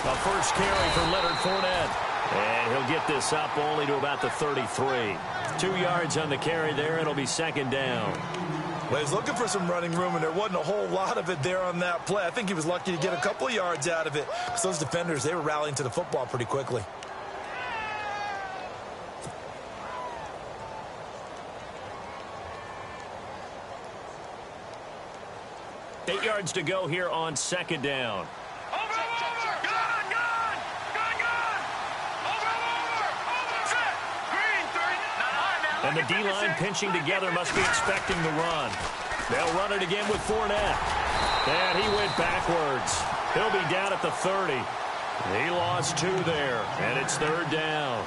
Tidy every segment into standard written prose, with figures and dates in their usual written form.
A first carry for Leonard Fournette. And he'll get this up only to about the 33. 2 yards on the carry there. It'll be second down. Well, he was looking for some running room, and there wasn't a whole lot of it there on that play. I think he was lucky to get a couple of yards out of it. Because those defenders, they were rallying to the football pretty quickly. Eight yards to go here on second down. And the D-line pinching together must be expecting the run. They'll run it again with Fournette. And he went backwards. He'll be down at the 30. He lost 2 there, and it's third down.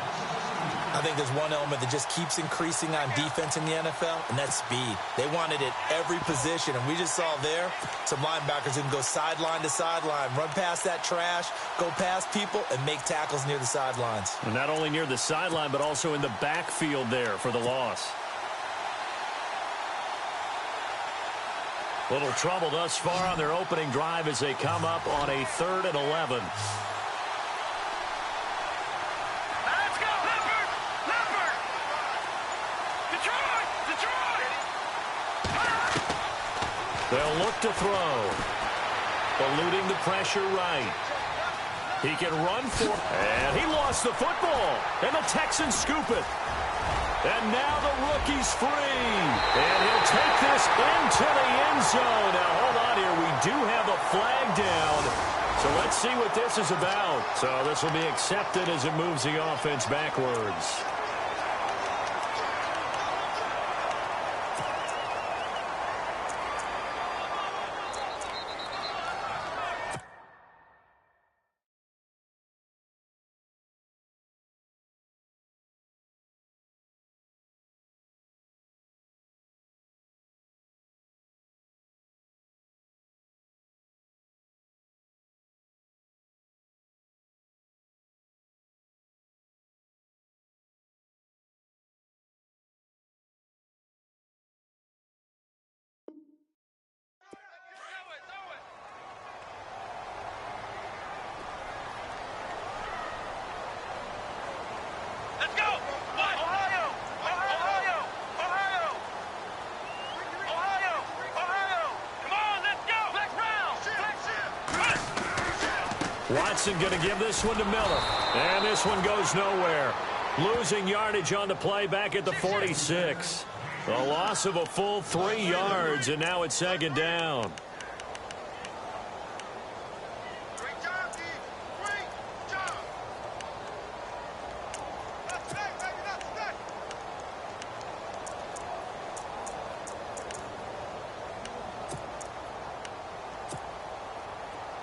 I think there's one element that just keeps increasing on defense in the NFL, and that's speed. They want it at every position, and we just saw there some linebackers who can go sideline to sideline, run past that trash, go past people, and make tackles near the sidelines. And not only near the sideline, but also in the backfield there for the loss. Little trouble thus far on their opening drive as they come up on a 3rd and 11. They'll look to throw. Eluding the pressure right. He can run for it. And he lost the football. And the Texans scoop it. And now the rookie's free. And he'll take this into the end zone. Now, hold on here. We do have a flag down. So let's see what this is about. So this will be accepted as it moves the offense backwards. Watson going to give this one to Miller. And this one goes nowhere. Losing yardage on the play back at the 46. A loss of a full 3 yards, and now it's second down.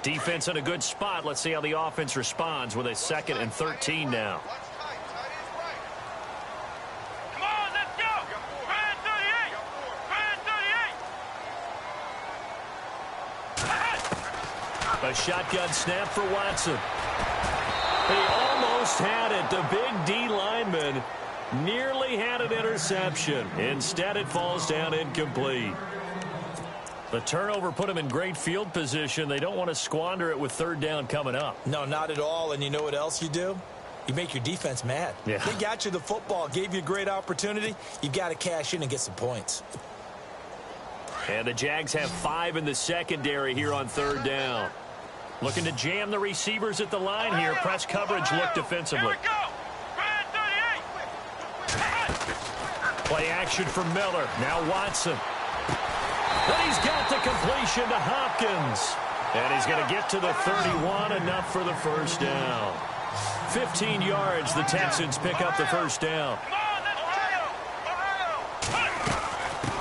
Defense in a good spot. Let's see how the offense responds with a 2nd and 13 now. Come on, let's go. Red 38. Red 38. A shotgun snap for Watson. He almost had it. The big D lineman nearly had an interception. Instead, it falls down incomplete. The turnover put them in great field position. They don't want to squander it with 3rd down coming up. No, not at all. And you know what else you do? You make your defense mad. Yeah. They got you the football, gave you a great opportunity. You've got to cash in and get some points. And the Jags have 5 in the secondary here on 3rd down. Looking to jam the receivers at the line here. Press coverage look defensively. Here we go. Red 38. Play action for Miller. Now Watson. But he's got the completion to Hopkins. And he's going to get to the 31, enough for the first down. 15 yards, the Texans pick up the first down.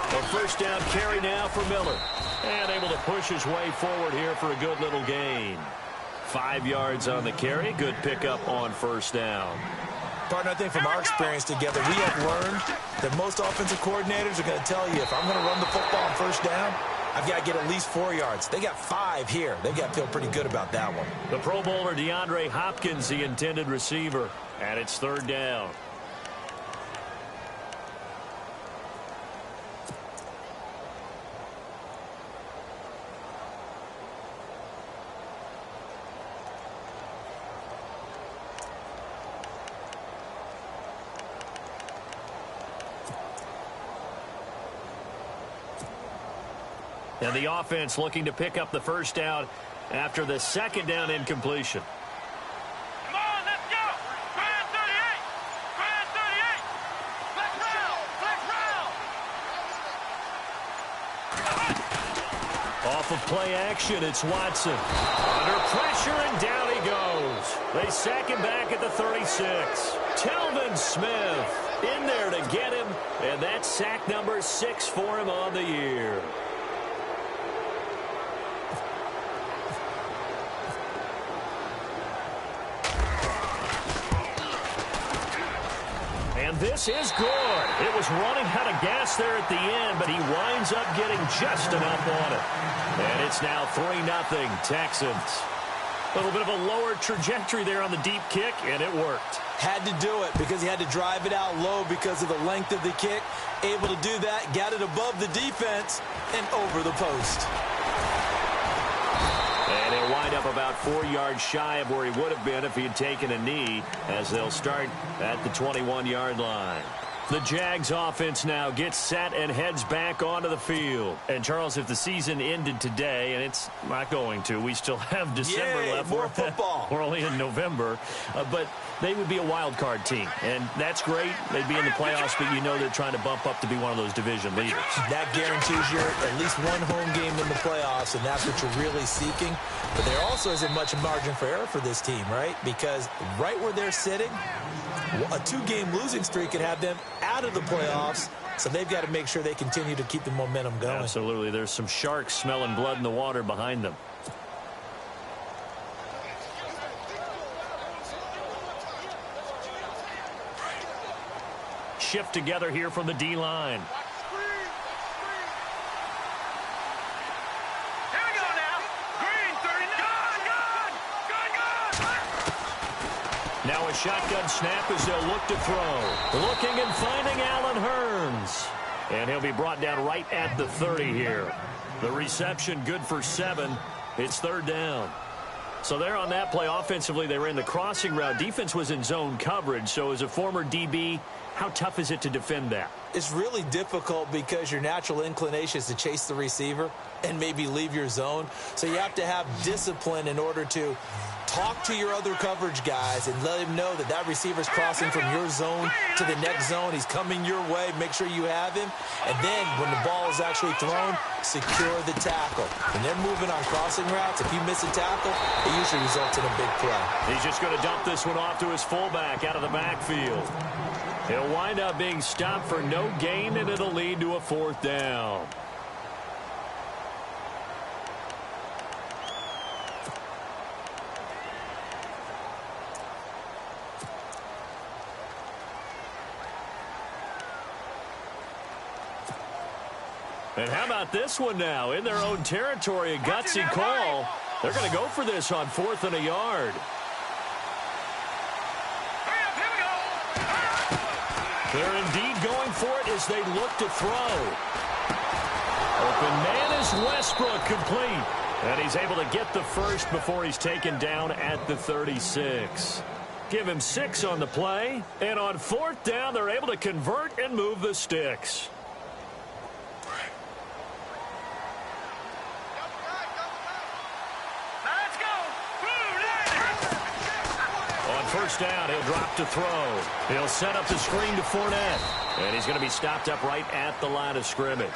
A first down carry now for Miller. And able to push his way forward here for a good little gain. 5 yards on the carry. Good pickup on first down. Partner, I think from our experience together, we have learned that most offensive coordinators are going to tell you, if I'm going to run the football on first down, I've got to get at least 4 yards. They got 5 here. They've got to feel pretty good about that one. The Pro Bowler DeAndre Hopkins, the intended receiver. And it's 3rd down. And the offense looking to pick up the first down after the second down incompletion. Come on, let's go. Grand 38. Grand 38. Flex round. Flex round. Off of play action, it's Watson. Under pressure, and down he goes. They sack him back at the 36. Telvin Smith in there to get him, and that's sack number 6 for him on the year. And this is good. It was running out of gas there at the end, but he winds up getting just enough on it. And it's now 3-0 Texans. A little bit of a lower trajectory there on the deep kick, and it worked. Had to do it because he had to drive it out low because of the length of the kick. Able to do that, got it above the defense, and over the post. And he'll wind up about 4 yards shy of where he would have been if he had taken a knee, as they'll start at the 21-yard line. The Jags offense now gets set and heads back onto the field. And, Charles, if the season ended today, and it's not going to, we still have December left. More football. We're only in November. But they would be a wild card team. And that's great. They'd be in the playoffs, but you know they're trying to bump up to be one of those division leaders. That guarantees you at least one home game in the playoffs, and that's what you're really seeking. But there also isn't much margin for error for this team, right? Because right where they're sitting, a 2-game losing streak could have them out of the playoffs, so they've got to make sure they continue to keep the momentum going. Absolutely. There's some sharks smelling blood in the water behind them. Shift together here from the D-line. Now a shotgun snap as they'll look to throw. Looking and finding Allen Hurns. And he'll be brought down right at the 30 here. The reception good for 7. It's 3rd down. So there on that play, offensively, they ran the crossing route. Defense was in zone coverage. So as a former DB, how tough is it to defend that? It's really difficult because your natural inclination is to chase the receiver and maybe leave your zone. So you have to have discipline in order to talk to your other coverage guys and let him know that that receiver's crossing from your zone to the next zone. He's coming your way. Make sure you have him. And then when the ball is actually thrown, secure the tackle. When they're moving on crossing routes, if you miss a tackle, it usually results in a big play. He's just going to dump this one off to his fullback out of the backfield. He'll wind up being stopped for no gain, and it'll lead to a 4th down. And how about this one now? In their own territory, a gutsy call. They're going to go for this on 4th and a yard. They're indeed going for it as they look to throw. Open man is Westbrook, complete. And he's able to get the first before he's taken down at the 36. Give him 6 on the play. And on 4th down, they're able to convert and move the sticks. First down, he'll drop to throw. He'll set up the screen to Fournette. And he's going to be stopped up right at the line of scrimmage.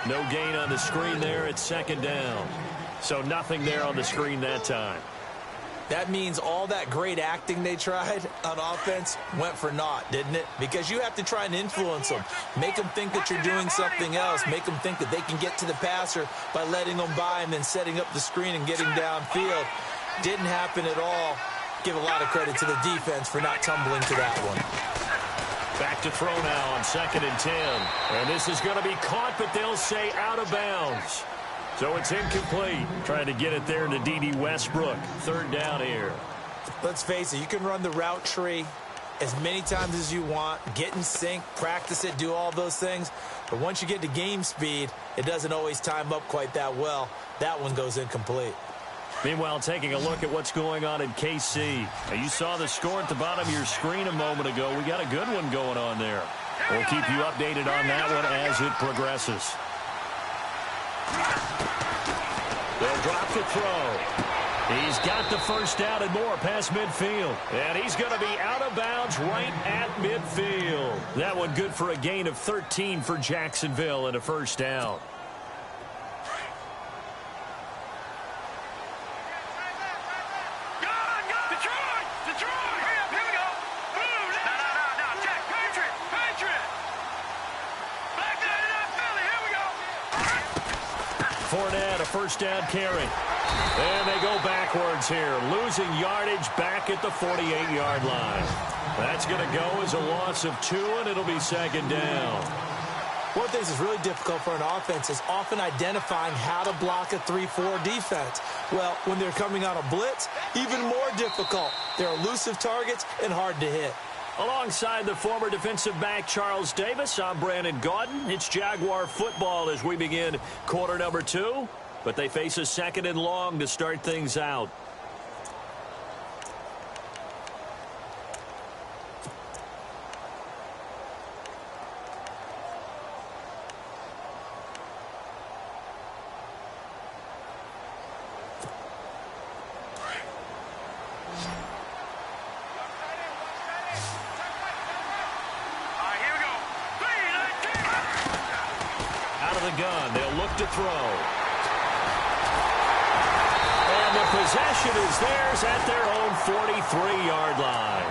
No gain on the screen there. It's 2nd down. So nothing there on the screen that time. That means all that great acting they tried on offense went for naught, didn't it? Because you have to try and influence them. Make them think that you're doing something else. Make them think that they can get to the passer by letting them by and then setting up the screen and getting downfield. Didn't happen at all. Give a lot of credit to the defense for not tumbling to that one. Back to throw now on 2nd and 10. And this is going to be caught, but they'll say out of bounds. So it's incomplete. Trying to get it there to D.D. Westbrook. 3rd down here. Let's face it, you can run the route tree as many times as you want, get in sync, practice it, do all those things. But once you get to game speed, it doesn't always time up quite that well. That one goes incomplete. Meanwhile, taking a look at what's going on in KC. Now, you saw the score at the bottom of your screen a moment ago. We got a good one going on there. We'll keep you updated on that one as it progresses. They'll drop the throw. He's got the first down and more past midfield. And he's going to be out of bounds right at midfield. That one good for a gain of 13 for Jacksonville and a first down. Fournette, a first down carry. And they go backwards here, losing yardage back at the 48-yard line. That's going to go as a loss of 2, and it'll be second down. One of the things that's really difficult for an offense is often identifying how to block a 3-4 defense. Well, when they're coming on a blitz, even more difficult. They're elusive targets and hard to hit. Alongside the former defensive back Charles Davis, I'm Brandon Gaudin. It's Jaguar football as we begin quarter number 2. But they face a second and long to start things out. Out of the gun, they'll look to throw. Possession is theirs at their own 43-yard line.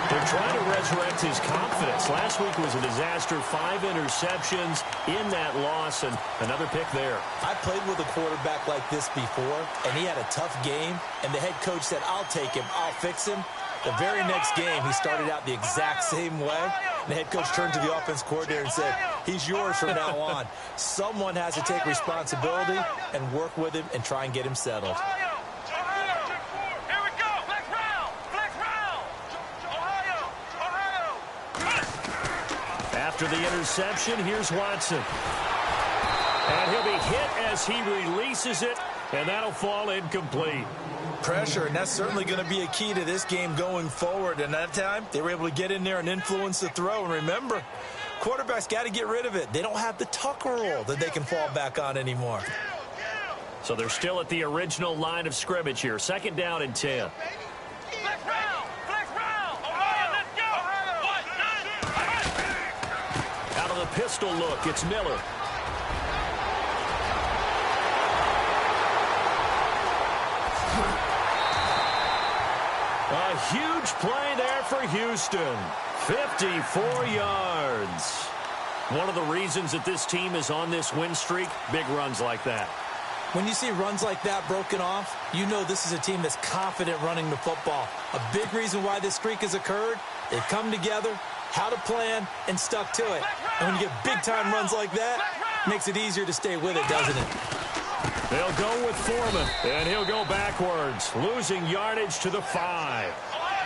They're trying to resurrect his confidence. Last week was a disaster. 5 interceptions in that loss, and another pick there. I played with a quarterback like this before, and he had a tough game, and the head coach said, I'll take him, I'll fix him. The very next game, he started out the exact same way. And the head coach turned to the offense coordinator and said, he's yours from now on. Someone has to take responsibility and work with him and try and get him settled. After the interception, here's Watson. And he'll be hit as he releases it, and that'll fall incomplete. Pressure, and that's certainly going to be a key to this game going forward. And that time, they were able to get in there and influence the throw. And remember, quarterbacks got to get rid of it. They don't have the tucker roll that they can fall back on anymore. So they're still at the original line of scrimmage here. Second down and 10. Out of the pistol look, it's Miller. A huge play there for Houston. 54 yards. One of the reasons that this team is on this win streak, big runs like that. When you see runs like that broken off, you know this is a team that's confident running the football. A big reason why this streak has occurred, they've come together, how to plan, and stuck to it. And when you get big-time runs like that, it makes it easier to stay with it, doesn't it? They'll go with Foreman, and he'll go backwards, losing yardage to the 5.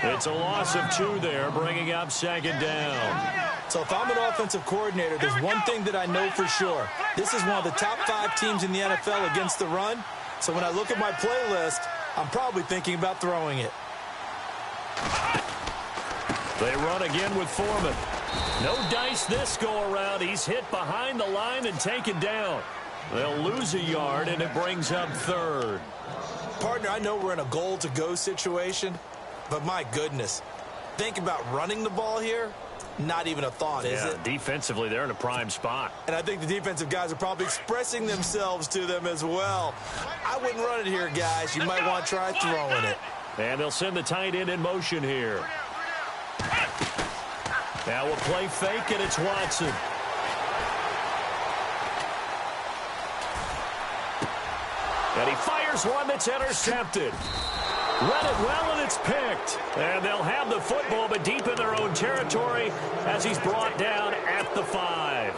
It's a loss of 2 there, bringing up second down. So if I'm an offensive coordinator, there's one thing that I know for sure. This is one of the top 5 teams in the NFL against the run. So when I look at my playlist, I'm probably thinking about throwing it. They run again with Foreman. No dice this go-around. He's hit behind the line and taken down. They'll lose a yard, and it brings up third. Partner, I know we're in a goal-to-go situation, but my goodness, think about running the ball here. Not even a thought, is it? Defensively, they're in a prime spot. And I think the defensive guys are probably expressing themselves to them as well. I wouldn't run it here, guys. You might want to try throwing it. And they'll send the tight end in motion here. Now we'll play fake, and it's Watson. And he fires one that's intercepted. Read it well, and it's picked. And they'll have the football, but deep in their own territory as he's brought down at the 5.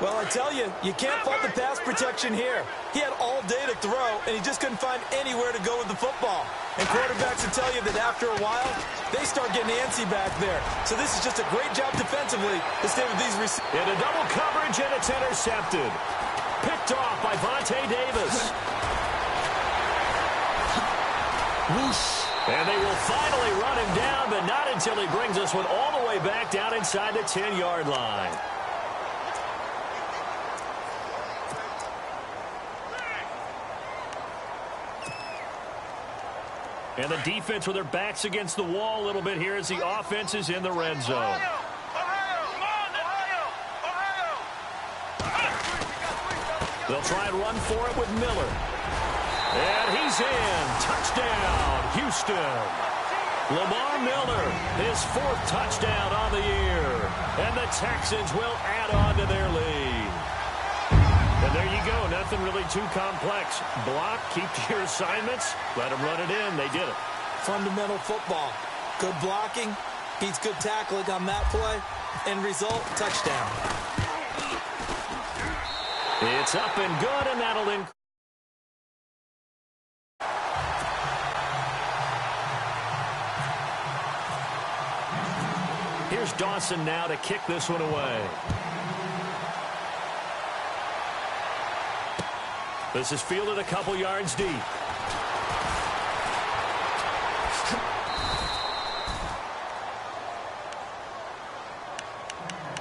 Well, I tell you, you can't fault the pass protection here. He had all day to throw, and he just couldn't find anywhere to go with the football. And quarterbacks will tell you that after a while, they start getting antsy back there. So this is just a great job defensively to stay with these receivers. In a double coverage, and it's intercepted. Picked off by Vontae Davis. And they will finally run him down, but not until he brings us one all the way back down inside the 10-yard line. And the defense with their backs against the wall a little bit here as the offense is in the red zone. They'll try and run for it with Miller. And he's in. Touchdown, Houston. Lamar Miller, his 4th touchdown on the year. And the Texans will add on to their lead. And there you go. Nothing really too complex. Block, keep to your assignments, let them run it in. They did it. Fundamental football. Good blocking beats good tackling on that play. End result, touchdown. It's up and good, and that'll increase. Here's Dawson now to kick this one away. This is fielded a couple yards deep.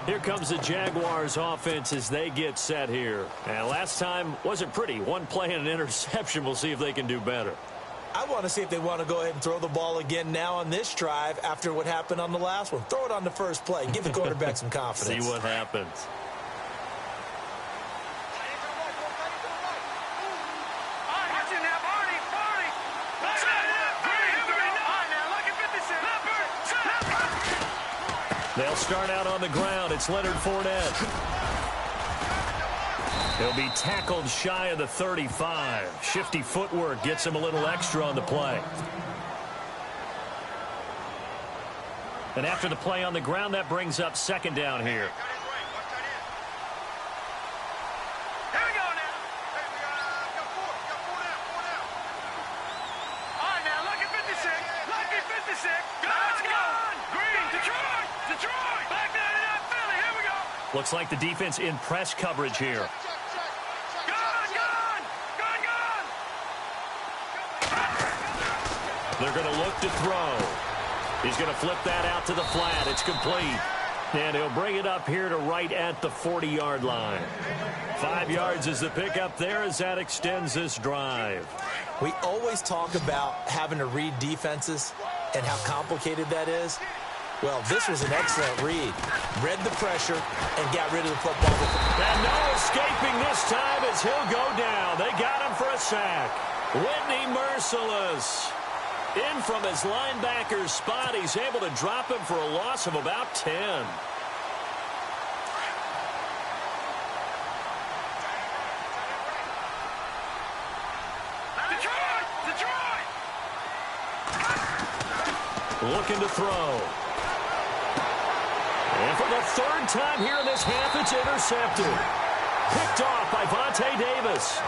Here comes the Jaguars offense as they get set here. And last time wasn't pretty. One play and an interception. We'll see if they can do better. I want to see if they want to go ahead and throw the ball again now on this drive after what happened on the last one. Throw it on the first play. Give the quarterback some confidence. See what happens. They'll start out on the ground. It's Leonard Fournette. He'll be tackled shy of the 35. Shifty footwork gets him a little extra on the play. And after the play on the ground, that brings up 2nd down here. Looks like the defense in press coverage here. They're going to look to throw. He's going to flip that out to the flat. It's complete. And he'll bring it up here to right at the 40-yard line. 5 yards is the pickup there as that extends this drive. We always talk about having to read defenses and how complicated that is. Well, this was an excellent read. Read the pressure and got rid of the football. And no escaping this time as he'll go down. They got him for a sack. Whitney Merciless. In from his linebacker's spot. He's able to drop him for a loss of about 10. Detroit! Looking to throw. And for the 3rd time here in this half, it's intercepted. Picked off by Vontae Davis.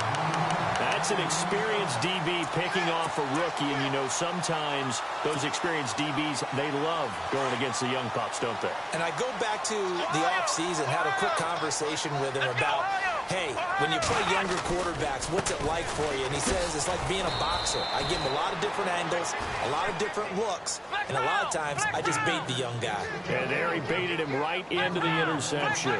That's an experienced DB picking off a rookie, and you know sometimes those experienced DBs, they love going against the young pups, don't they? And I go back to the offseason, had a quick conversation with him about, hey, when you play younger quarterbacks, what's it like for you? And he says it's like being a boxer. I give him a lot of different angles, a lot of different looks, and a lot of times I just bait the young guy. And there he baited him right into the interception.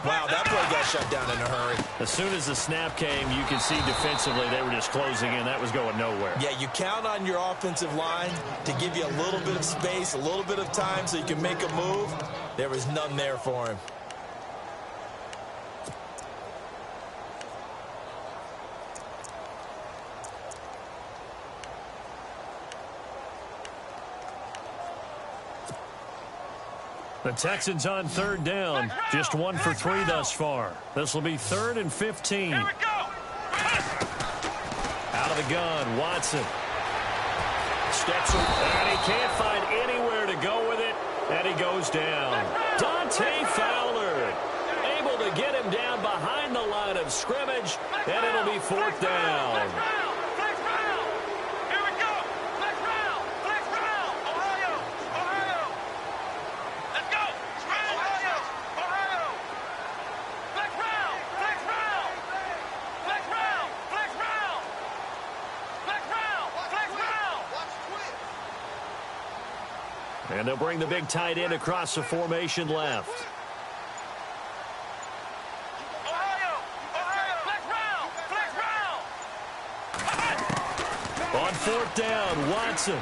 Wow, that play got shut down in a hurry. As soon as the snap came, you can see defensively they were just closing in. That was going nowhere. Yeah, you count on your offensive line to give you a little bit of space, a little bit of time so you can make a move. There was none there for him. The Texans on 3rd down. Just 1 for 3 thus far. This will be 3rd and 15. Here we go. Out of the gun, Watson. Steps and he can't find anywhere to go with it, and he goes down. Dante Fowler able to get him down behind the line of scrimmage, and it'll be 4th down. And they'll bring the big tight end across the formation left. On fourth down, Watson.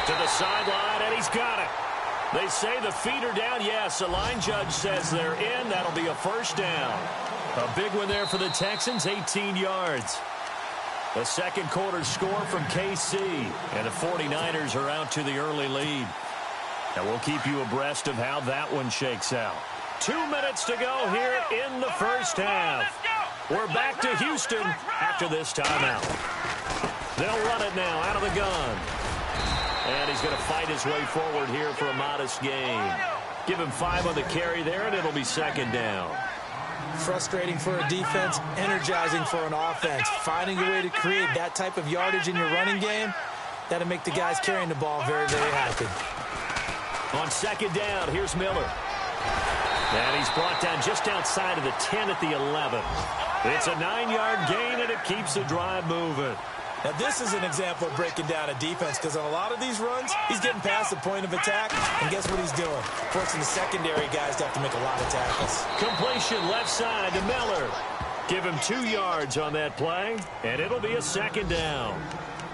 To the sideline, and he's got it. They say the feet are down. Yes, the line judge says they're in. That'll be a first down. A big one there for the Texans, 18 yards. The second quarter score from KC, and the 49ers are out to the early lead. And we'll keep you abreast of how that one shakes out. 2 minutes to go here in the first half. We're back to Houston after this timeout. They'll run it now out of the gun. And he's going to fight his way forward here for a modest gain. Give him 5 on the carry there, and it'll be second down. Frustrating for a defense, energizing for an offense. Finding a way to create that type of yardage in your running game, that'll make the guys carrying the ball very, very happy. On second down, here's Miller. And he's brought down just outside of the 10 at the 11. It's a 9-yard gain, and it keeps the drive moving. Now, this is an example of breaking down a defense because on a lot of these runs, he's getting past the point of attack, and guess what he's doing? Forcing the secondary guys to have to make a lot of tackles. Completion left side to Miller. Give him 2 yards on that play, and it'll be a second down.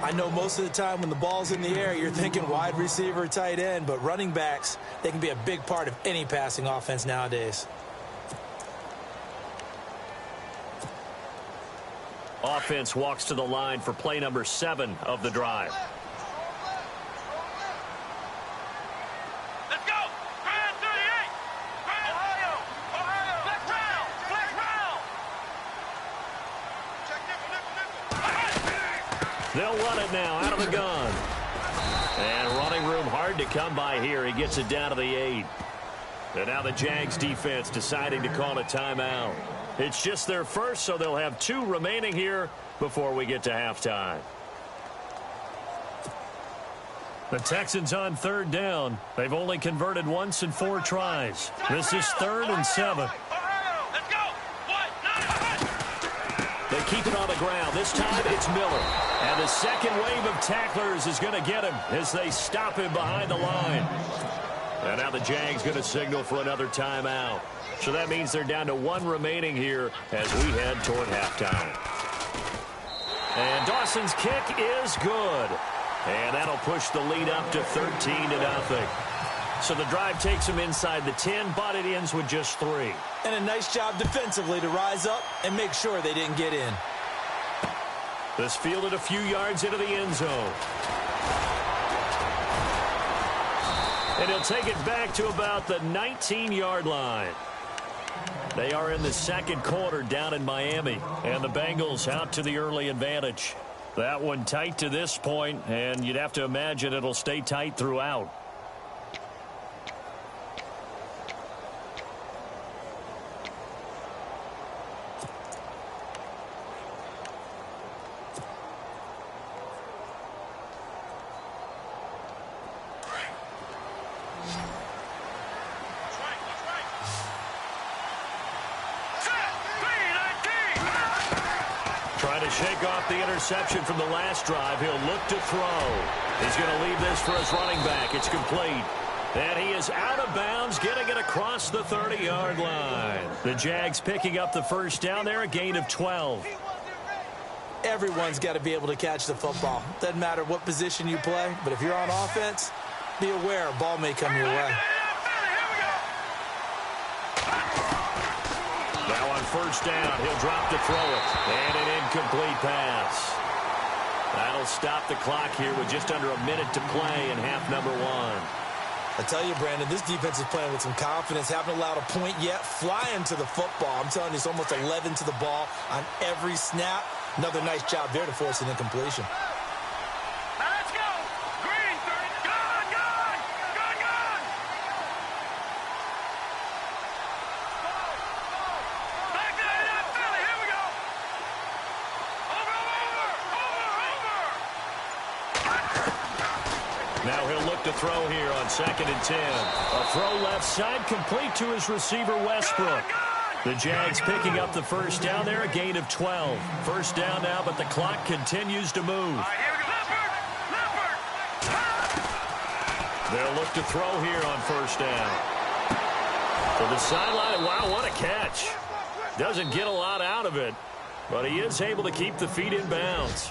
I know most of the time when the ball's in the air, you're thinking wide receiver, tight end, but running backs, they can be a big part of any passing offense nowadays. Offense walks to the line for play number 7 of the drive. Let's go! Grand 38! Grand Ohio! Ohio! Black round! Black round! Check nickel. They'll run it now out of the gun. And running room hard to come by here. He gets it down to the 8. And now the Jags defense deciding to call a timeout. It's just their first, so they'll have 2 remaining here before we get to halftime. The Texans on third down. They've only converted once in 4 tries. This is 3rd and 7. Ohio! Let's go! They keep it on the ground. This time it's Miller. And the second wave of tacklers is going to get him as they stop him behind the line. And now the Jags going to signal for another timeout. So that means they're down to 1 remaining here as we head toward halftime. And Dawson's kick is good. And that'll push the lead up to 13-0. So the drive takes them inside the 10, but it ends with just 3. And a nice job defensively to rise up and make sure they didn't get in. This fielded a few yards into the end zone. And he'll take it back to about the 19-yard line. They are in the second quarter down in Miami, and the Bengals out to the early advantage. That one tight to this point, and you'd have to imagine it'll stay tight throughout. Shake off the interception from the last drive. He'll look to throw. He's going to leave this for his running back. It's complete. And he is out of bounds, getting it across the 30-yard line. The Jags picking up the first down there, a gain of 12. Everyone's got to be able to catch the football. Doesn't matter what position you play, but if you're on offense, be aware a ball may come your way. Now on first down, he'll drop to throw it. And an incomplete pass. That'll stop the clock here with just under a minute to play in half number 1. I tell you, Brandon, this defense is playing with some confidence. Haven't allowed a point yet. Flying to the football. I'm telling you, it's almost 11 to the ball on every snap. Another nice job there to force an incompletion. Let's go! Green 30. Gone! Gone! Gone! Gone! Back to that Philly. Here we go. Over! Now he'll look to throw here on 2nd and 10. A throw left side complete to his receiver Westbrook. The Jags picking up the first down there, a gain of 12. First down now, but the clock continues to move. They'll look to throw here on first down. To the sideline. Wow, what a catch. Doesn't get a lot out of it. but he is able to keep the feet in bounds.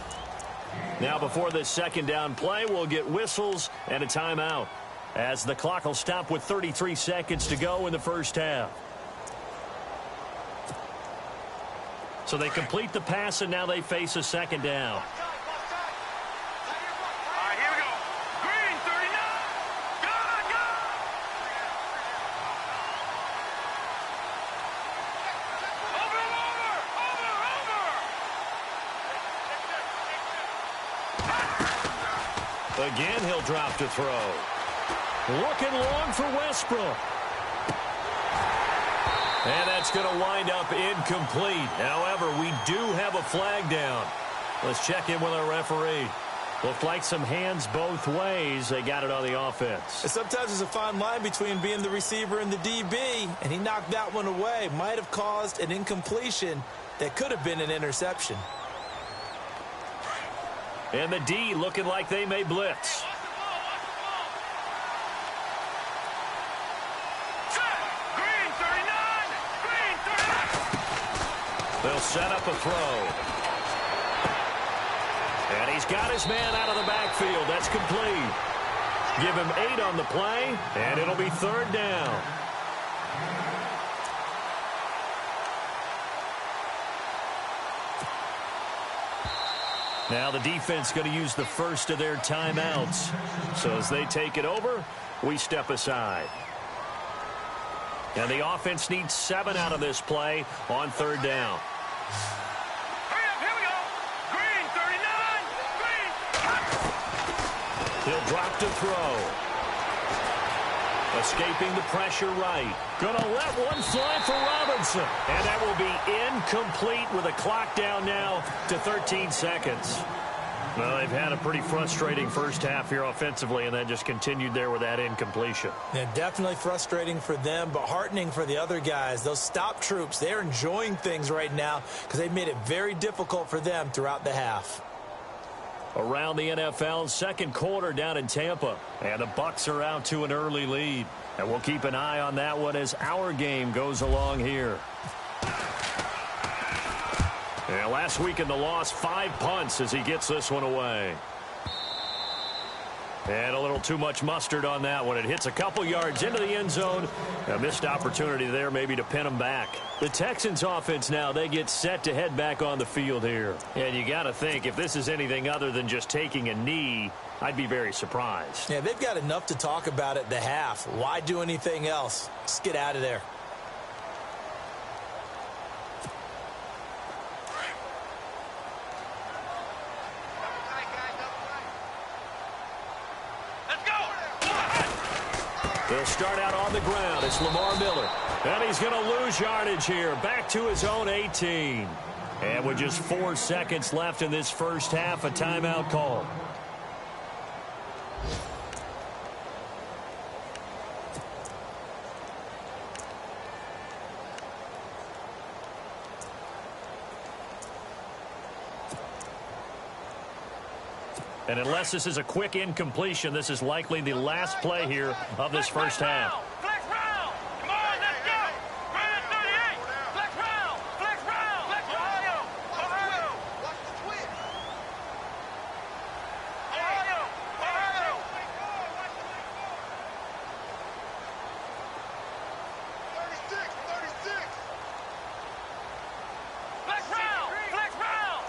Now before this second down play, we'll get whistles and a timeout, as the clock will stop with 33 seconds to go in the first half. So they complete the pass, and now they face a second down. Again, he'll drop to throw. Looking long for Westbrook. And that's going to wind up incomplete. However, we do have a flag down. Let's check in with our referee. Looked like some hands both ways. They got it on the offense. And sometimes there's a fine line between being the receiver and the DB, and he knocked that one away. Might have caused an incompletion that could have been an interception. And the D looking like they may blitz. They'll set up a throw. And he's got his man out of the backfield. That's complete. Give him 8 on the play, and it'll be third down. Now the defense going to use the first of their timeouts. So as they take it over, we step aside. And the offense needs 7 out of this play on third down. Hurry up, here we go. Green, 39. Green. He'll drop to throw. Escaping the pressure right. Gonna let one fly for Robinson. And that will be incomplete with a clock down now to 13 seconds. Well, they've had a pretty frustrating first half here offensively, and that just continued there with that incompletion. Yeah, definitely frustrating for them, but heartening for the other guys. Those stop troops, they're enjoying things right now because they've made it very difficult for them throughout the half. Around the NFL, second quarter down in Tampa, and the Bucs are out to an early lead. And we'll keep an eye on that one as our game goes along here. Yeah, last week in the loss, 5 punts as he gets this one away. And a little too much mustard on that one. It hits a couple yards into the end zone. A missed opportunity there maybe to pin them back. The Texans offense now, they get set to head back on the field here. And you got to think, if this is anything other than just taking a knee, I'd be very surprised. Yeah, they've got enough to talk about at the half. Why do anything else? Let's get out of there. They'll start out on the ground. It's Lamar Miller. And he's going to lose yardage here. Back to his own 18. And with just 4 seconds left in this first half, a timeout call. And unless this is a quick incompletion, this is likely the last play here of this first half. Flex round. Come on, let's go. Grand 38. Flex round. Flex round. Flex Ohio. Ohio. Watch the twist. Ohio. Ohio. 36. Flex round. Flex round.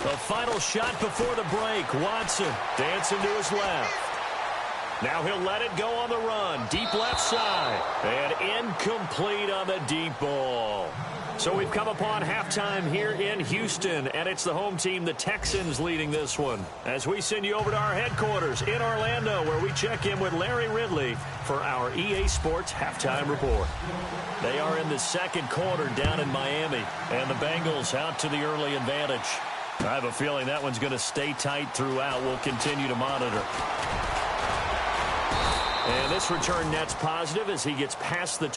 The final shot before the break. Watson dancing to his left. Now he'll let it go on the run. Deep left side. And incomplete on the deep ball. So we've come upon halftime here in Houston, and it's the home team, the Texans, leading this one. As we send you over to our headquarters in Orlando, where we check in with Larry Ridley for our EA Sports Halftime Report. They are in the second quarter down in Miami, and the Bengals out to the early advantage. I have a feeling that one's going to stay tight throughout. We'll continue to monitor. And this return net's positive as he gets past the